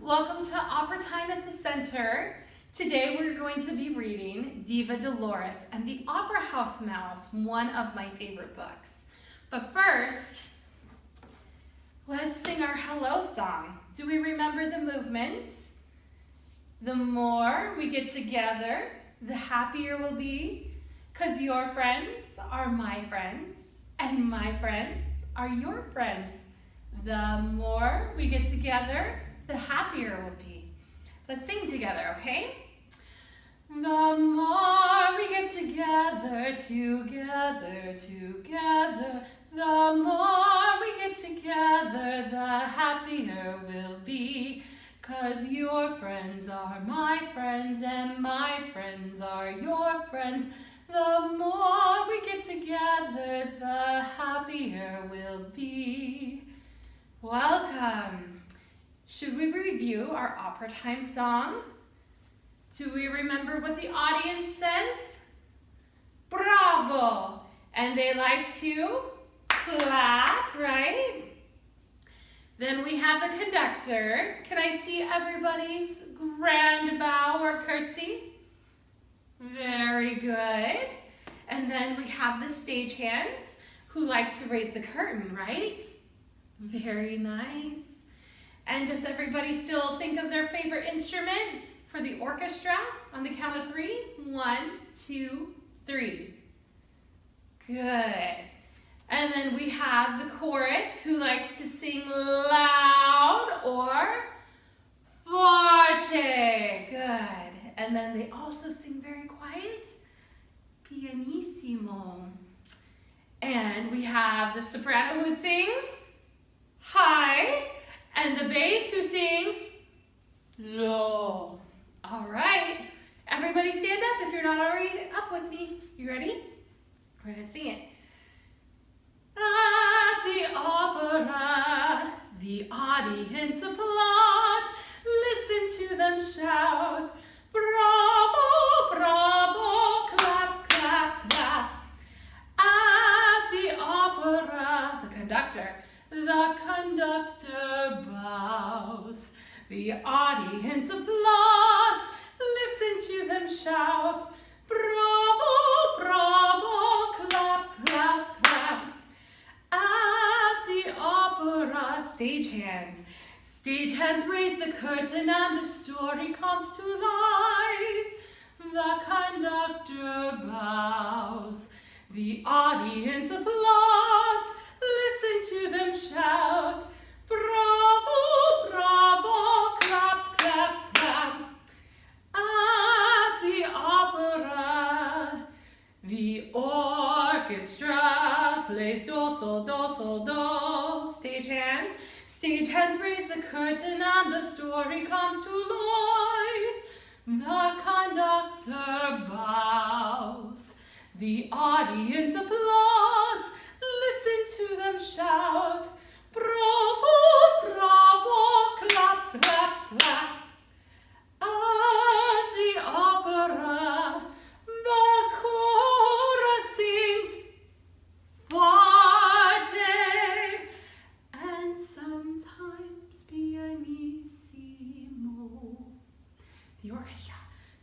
Welcome to Opera Time at the Center. Today we're going to be reading Diva, Delores and the Opera House Mouse, one of my favorite books. But first, let's sing our hello song. Do we remember the movements? The more we get together, the happier we'll be, because your friends are my friends, and my friends are your friends. The more we get together, the happier we'll be. Let's sing together, okay? The more we get together, together, together, the more we get together, the happier we'll be. 'Cause your friends are my friends and my friends are your friends. The more we get together, the happier we'll be. Welcome. Should we review our Opera Time song? Do we remember what the audience says? Bravo! And they like to clap, right? Then we have the conductor. Can I see everybody's grand bow or curtsy? Very good. And then we have the stagehands who like to raise the curtain, right? Very nice. And does everybody still think of their favorite instrument for the orchestra on the count of 3? 1, 2, 3. Good. And then we have the chorus who likes to sing loud or forte. Good. And then they also sing very quiet, Pianissimo. And we have the soprano who sings high, and the bass who sings low. All right, everybody stand up if you're not already up with me. You ready? We're gonna sing it. At the opera, the audience applaud. Listen to them shout, bravo, bravo, clap, clap, clap. At the opera, the conductor bows. The audience applauds. Listen to them shout, bravo, bravo, clap, clap, clap. At the opera, stagehands. Stagehands raise the curtain and the story comes to life. The conductor bows. The audience applauds. Listen to them shout, bravo, bravo, clap, clap, clap. At the opera, the orchestra plays do, sol, do, sol, do. Stagehands. Stagehands raise the curtain and the story comes to life. The conductor bows. The audience applauds. Listen to them shout, bravo, bravo, clap, clap, clap. At the opera, the chorus sings forte and sometimes pianissimo.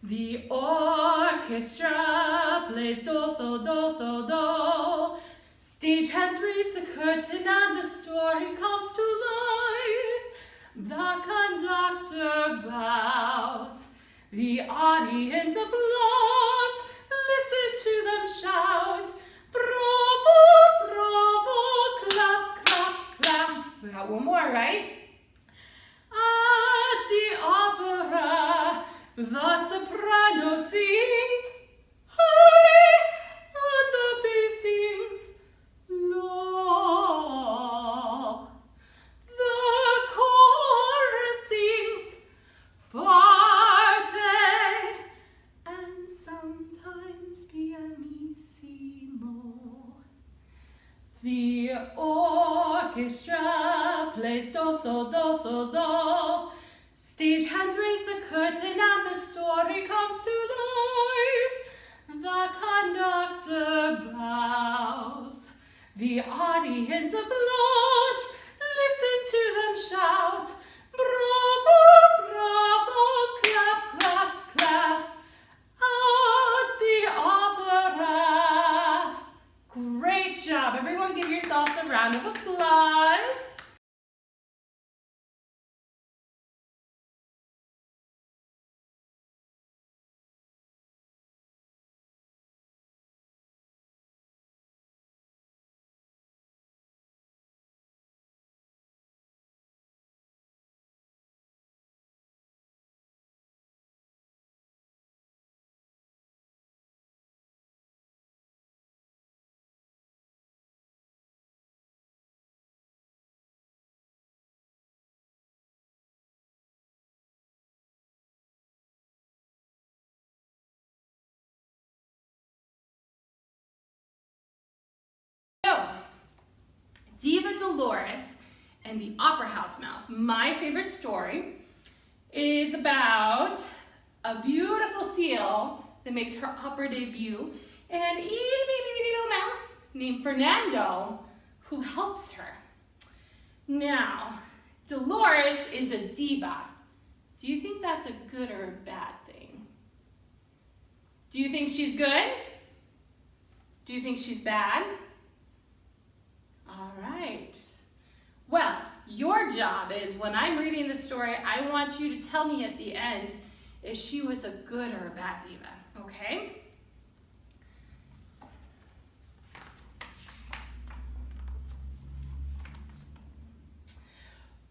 The orchestra plays do, sol, do, sol, do. Stagehands raise the curtain and the story comes to life. The conductor bows. The audience applauds. Listen to them shout, bravo, bravo, clap, clap, clap. We got one more, right? At the opera, the soprano sings high and the bass sings low. The chorus sings forte and sometimes pianissimo. The orchestra plays do, sol, do, sol, do. Stagehands raise the curtain and the story comes to life. The conductor bows. The audience applauds. Listen to them shout, bravo, Diva, Delores, and the Opera House Mouse. My favorite story is about a beautiful seal that makes her opera debut and itty bitty little mouse named Fernando who helps her. Now, Delores is a diva. Do you think that's a good or a bad thing? Do you think she's good? Do you think she's bad? All right. Well, your job is when I'm reading the story, I want you to tell me at the end if she was a good or a bad diva, okay?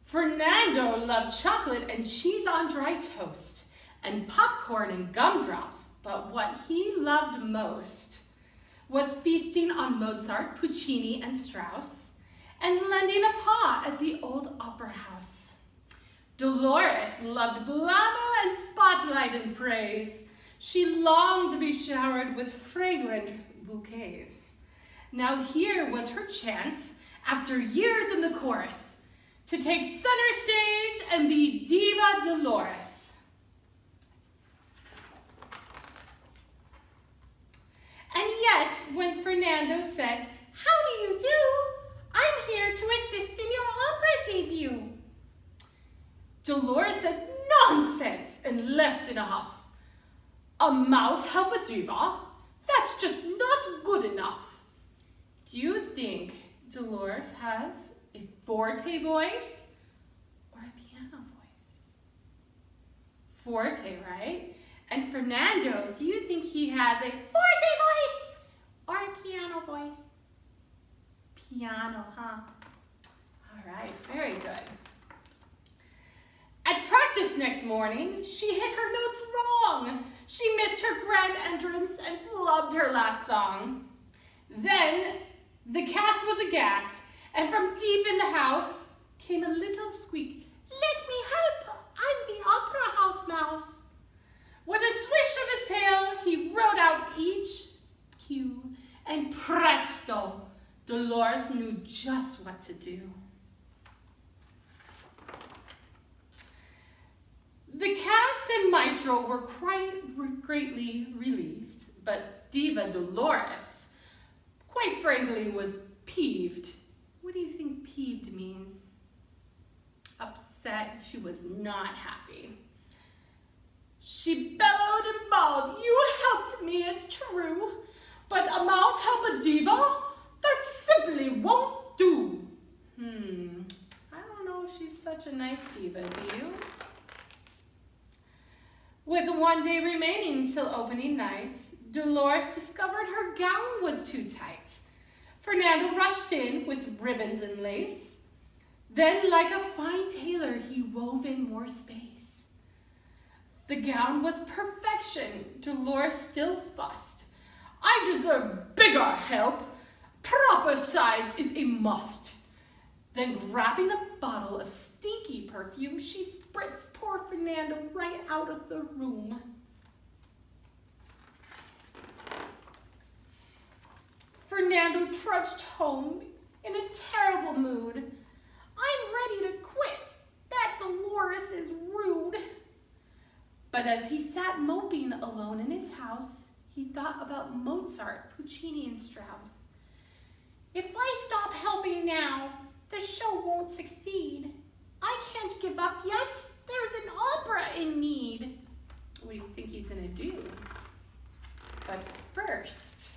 Fernando loved chocolate and cheese on dry toast and popcorn and gumdrops, but what he loved most was feasting on Mozart, Puccini, and Strauss, and lending a paw at the old opera house. Dolores loved glamour and spotlight and praise. She longed to be showered with fragrant bouquets. Now here was her chance, after years in the chorus, to take center stage and be Diva Delores. And yet, when Fernando said, "How do you do? I'm here to assist in your opera debut," Delores said, "Nonsense," and left in a huff. "A mouse help a diva? That's just not good enough." Do you think Delores has a forte voice or a piano voice? Forte, right? And Fernando, do you think he has a forte voice or a piano voice? Piano, huh? All right, very good. At practice next morning, she hit her notes wrong. She missed her grand entrance and flubbed her last song. Then the cast was aghast, and from deep in the house came a little squeak. "Let me help, I'm the Opera House Mouse." With a swish of his tail, he wrote out each cue, and presto, Delores knew just what to do. The cast and maestro were greatly relieved, but Diva Delores, quite frankly, was peeved. What do you think peeved means? Upset. She was not happy. She bellowed and bawled, "You helped me, it's true, but a mouse help a diva? That simply won't do." I don't know if she's such a nice diva, do you? With one day remaining till opening night, Delores discovered her gown was too tight. Fernando rushed in with ribbons and lace. Then, like a fine tailor, he wove in more space. The gown was perfection. Delores still fussed. "I deserve bigger help. Proper size is a must." Then, grabbing a bottle of stinky perfume, she spritzed poor Fernando right out of the room. Fernando trudged home in a terrible mood. "I'm ready to quit. That Delores is rude." But as he sat moping alone in his house, he thought about Mozart, Puccini, and Strauss. "If I stop helping now, the show won't succeed. I can't give up yet. There's an opera in need." What do you think he's gonna do? But first,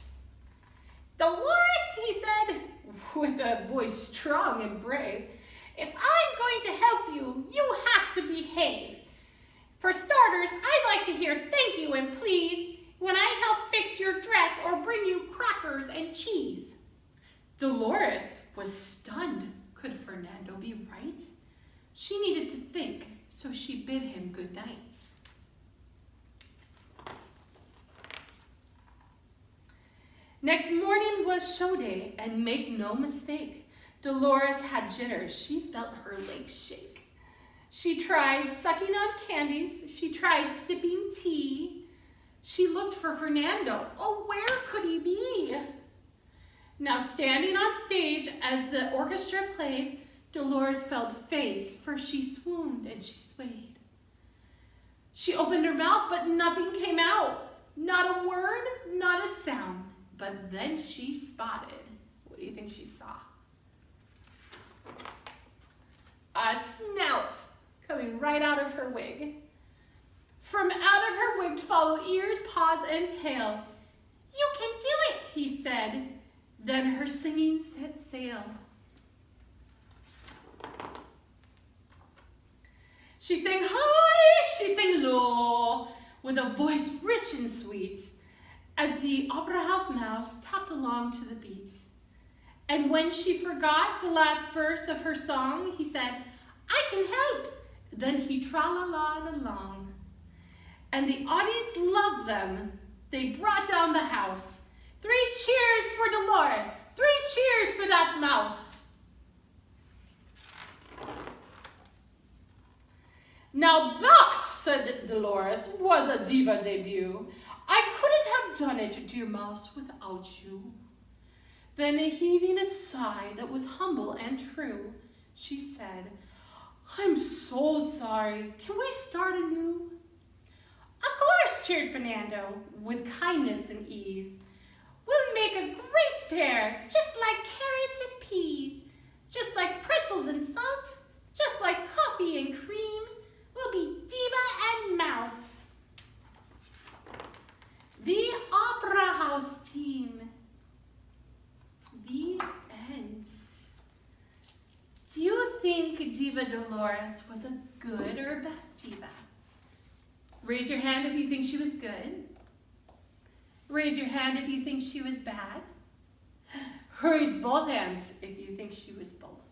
"Delores," he said, with a voice strong and brave, "if I'm going to help you, you have to behave. For starters, I'd like to hear thank you and please when I help fix your dress or bring you crackers and cheese." Delores was stunned. Could Fernando be right? She needed to think, so she bid him good night. Next morning was show day, and make no mistake, Delores had jitters. She felt her legs shake. She tried sucking on candies. She tried sipping tea. She looked for Fernando. Oh, where could he be? Now standing on stage as the orchestra played, Delores felt faint, for she swooned and she swayed. She opened her mouth, but nothing came out. Not a word, not a sound. But then she spotted. What do you think she saw? A snout coming right out of her wig. From out of her wig followed ears, paws, and tails. "You can do it," he said. Then her singing set sail. She sang high, she sang low, with a voice rich and sweet, as the Opera House mouse tapped along to the beat. And when she forgot the last verse of her song, he said, "I can help." Then he tra-la-la'd along. And the audience loved them. They brought down the house. 3 cheers for Delores. 3 cheers for that mouse. "Now that," said Delores, "was a diva debut. I couldn't have done it, dear mouse, without you." Then, heaving a sigh that was humble and true, she said, "I'm so sorry. Can we start anew?" "Of course," cheered Fernando, with kindness and ease. "We'll make a great pair, just like carrots and peas, just like pretzels and salt, just like coffee and cream. We'll be Diva and Mouse." The Opera House team. The end. Do you think Diva Delores was a good or bad diva? Raise your hand if you think she was good. Raise your hand if you think she was bad. Raise both hands if you think she was both.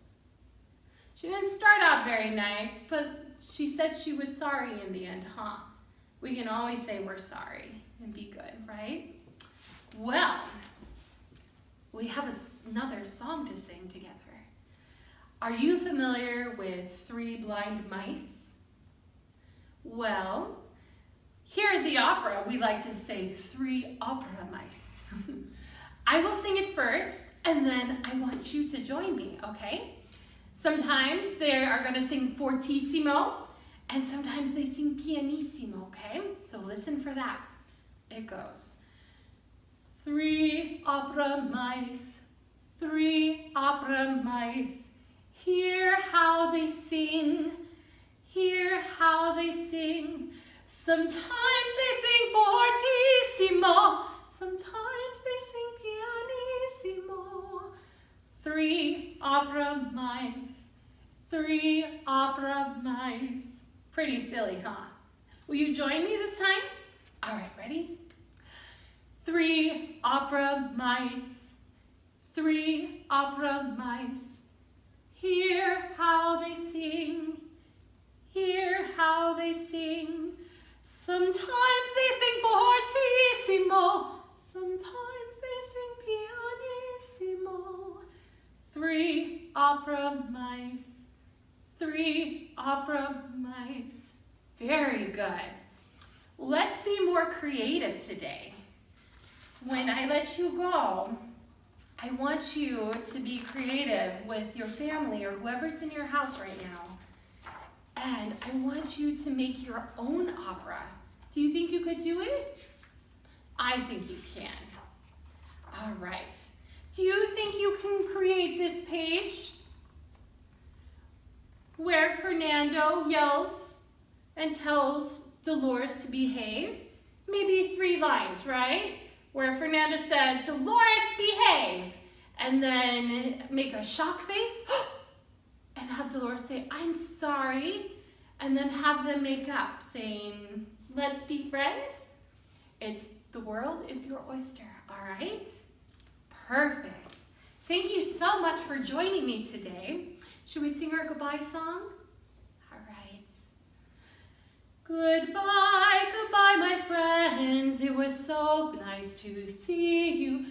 She didn't start out very nice, but she said she was sorry in the end, huh? We can always say we're sorry and be good, right? Well, we have another song to sing together. Are you familiar with 3 Blind Mice? Well, here at the opera, we like to say 3 opera mice. I will sing it first, and then I want you to join me, okay? Sometimes they are going to sing Fortissimo, and sometimes they sing Pianissimo, okay? So listen for that. It goes. 3 opera mice, 3 opera mice, hear how they sing, hear how they sing. Sometimes they sing Fortissimo, sometimes they sing Pianissimo. 3 opera mice, 3 opera mice. Pretty silly, huh? Will you join me this time? All right, ready? 3 opera mice, 3 opera mice, hear how they sing, hear how they sing. Sometimes they sing Fortissimo, sometimes they sing Pianissimo. 3 opera mice, 3 opera mice. Very good. Let's be more creative today. When I let you go, I want you to be creative with your family or whoever's in your house right now. And I want you to make your own opera. Do you think you could do it? I think you can. All right. Do you think you can create this page where Fernando yells and tells Delores to behave? Maybe 3 lines, right? Where Fernando says, "Delores, behave," and then make a shock face, and have Delores say, "I'm sorry," and then have them make up, saying, "Let's be friends. The world is your oyster," all right? Perfect. Thank you so much for joining me today. Should we sing our goodbye song? All right. Goodbye, goodbye, my friends. It was so nice to see you.